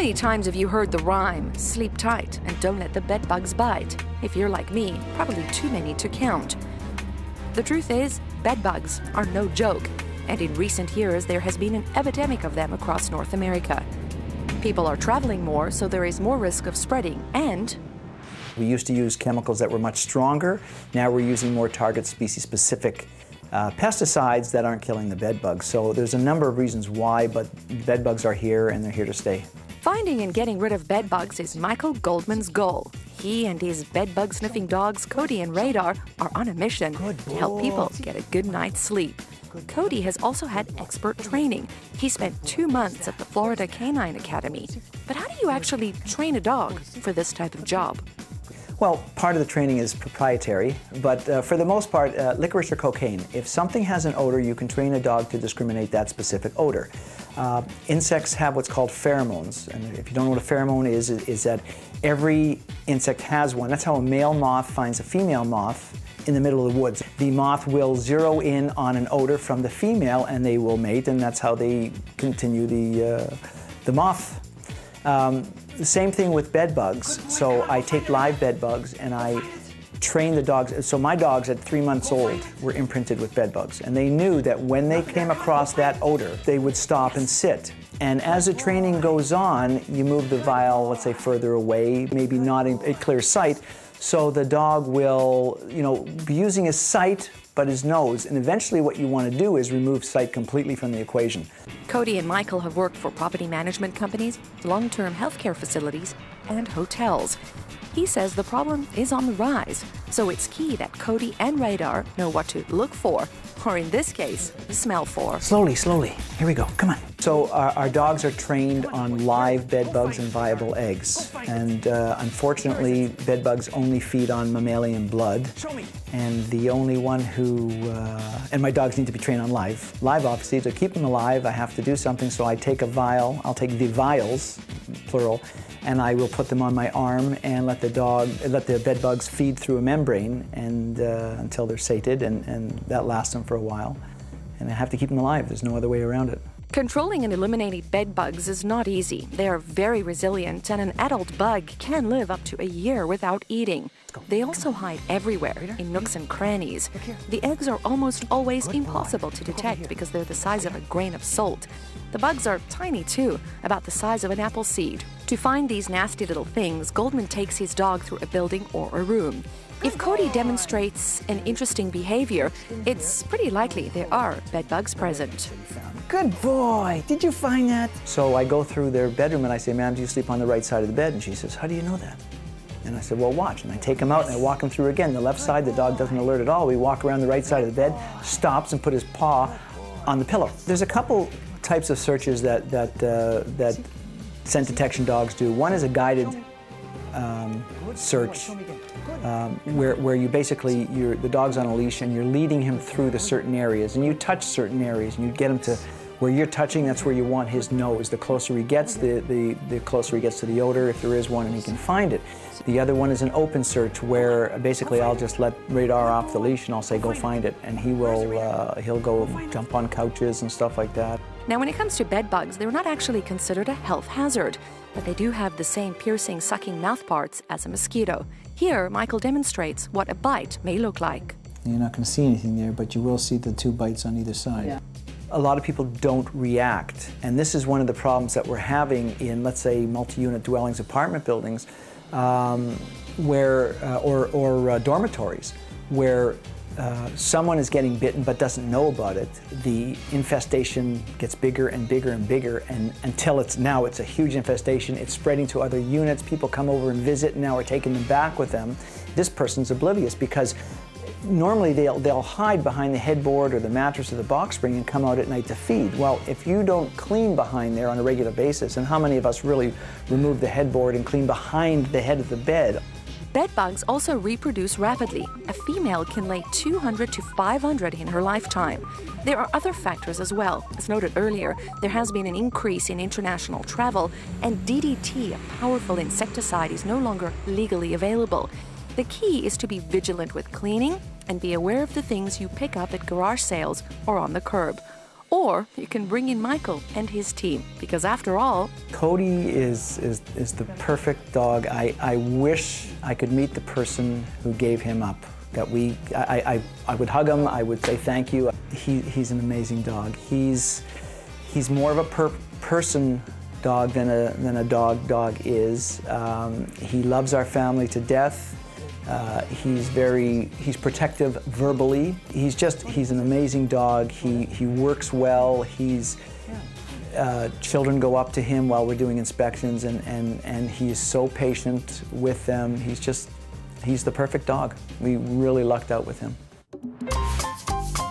many times have you heard the rhyme, sleep tight and don't let the bed bugs bite? If you're like me, probably too many to count. The truth is, bed bugs are no joke, and in recent years there has been an epidemic of them across North America. People are traveling more, so there is more risk of spreading, and we used to use chemicals that were much stronger. Now we're using more target species-specific pesticides that aren't killing the bed bugs. So there's a number of reasons why, but bed bugs are here and they're here to stay. Finding and getting rid of bed bugs is Michael Goldman's goal. He and his bed bug sniffing dogs, Cody and Radar, are on a mission to help people get a good night's sleep. Cody has also had expert training. He spent 2 months at the Florida Canine Academy. But how do you actually train a dog for this type of job? Well, part of the training is proprietary, but for the most part, licorice or cocaine. If something has an odor, you can train a dog to discriminate that specific odor. Insects have what's called pheromones, and if you don't know what a pheromone is that every insect has one. That's how a male moth finds a female moth in the middle of the woods. The moth will zero in on an odor from the female and they will mate, and that's how they continue the moth. The same thing with bed bugs. So I take live bed bugs and I train the dogs. So my dogs at 3 months old were imprinted with bed bugs, and they knew that when they came across that odor, they would stop and sit. And as the training goes on, you move the vial, let's say, further away, maybe not in a clear sight, so the dog will, be using his sight but his nose, and eventually what you want to do is remove sight completely from the equation. Cody and Michael have worked for property management companies, long-term healthcare facilities, and hotels. He says the problem is on the rise, so it's key that Cody and Radar know what to look for, or in this case, smell for. Slowly, slowly. Here we go. Come on. So our dogs are trained on live bed bugs and viable eggs. And unfortunately, bed bugs only feed on mammalian blood. And the only one who, and my dogs need to be trained on live. Live, obviously, to keep them alive, I have to do something. So I take a vial, I'll take the vials, plural, and I will put them on my arm and let the bed bugs feed through a membrane and until they're sated, and that lasts them for a while. And I have to keep them alive. There's no other way around it. Controlling and eliminating bed bugs is not easy. They are very resilient, and an adult bug can live up to a year without eating. They also hide everywhere, in nooks and crannies. The eggs are almost always impossible to detect because they're the size of a grain of salt. The bugs are tiny too, about the size of an apple seed. To find these nasty little things, Goldman takes his dog through a building or a room. If Cody demonstrates an interesting behavior, it's pretty likely there are bed bugs present. Good boy! Did you find that? So I go through their bedroom and I say, "Ma'am, do you sleep on the right side of the bed?" And she says, "How do you know that?" And I said, "Well, watch." And I take him out and I walk him through again. The left side, the dog doesn't alert at all. We walk around the right side of the bed, stops and put his paw on the pillow. There's a couple types of searches that scent detection dogs do. One is a guided search where you basically, the dog's on a leash and you're leading him through the certain areas, and you touch certain areas and you get him to where you're touching. That's where you want his nose. The closer he gets, the closer he gets to the odor, if there is one, and he can find it. The other one is an open search where basically I'll just let Radar off the leash and I'll say, "Go find it," and he'll go jump on couches and stuff like that. Now, when it comes to bed bugs, they're not actually considered a health hazard, but they do have the same piercing, sucking mouthparts as a mosquito. Here, Michael demonstrates what a bite may look like. You're not going to see anything there, but you will see the 2 bites on either side. Yeah. A lot of people don't react, and this is one of the problems that we're having in, let's say, multi-unit dwellings, apartment buildings, or dormitories, where someone is getting bitten but doesn't know about it. The infestation gets bigger and bigger and bigger, and until it's a huge infestation. It's spreading to other units. People come over and visit, and now we're taking them back with them. This person's oblivious because normally they'll hide behind the headboard or the mattress or the box spring and come out at night to feed. Well, if you don't clean behind there on a regular basis, and how many of us really remove the headboard and clean behind the head of the bed? Bed bugs also reproduce rapidly. A female can lay 200 to 500 in her lifetime. There are other factors as well. As noted earlier, there has been an increase in international travel, and DDT, a powerful insecticide, is no longer legally available. The key is to be vigilant with cleaning and be aware of the things you pick up at garage sales or on the curb. Or you can bring in Michael and his team, because after all, Cody is the perfect dog. I wish I could meet the person who gave him up. I would hug him, I would say thank you. He's an amazing dog. He's more of a person dog than a dog is. He loves our family to death. He's protective verbally. He's an amazing dog. He works well. Children go up to him while we're doing inspections, and he's so patient with them. He's the perfect dog. We really lucked out with him.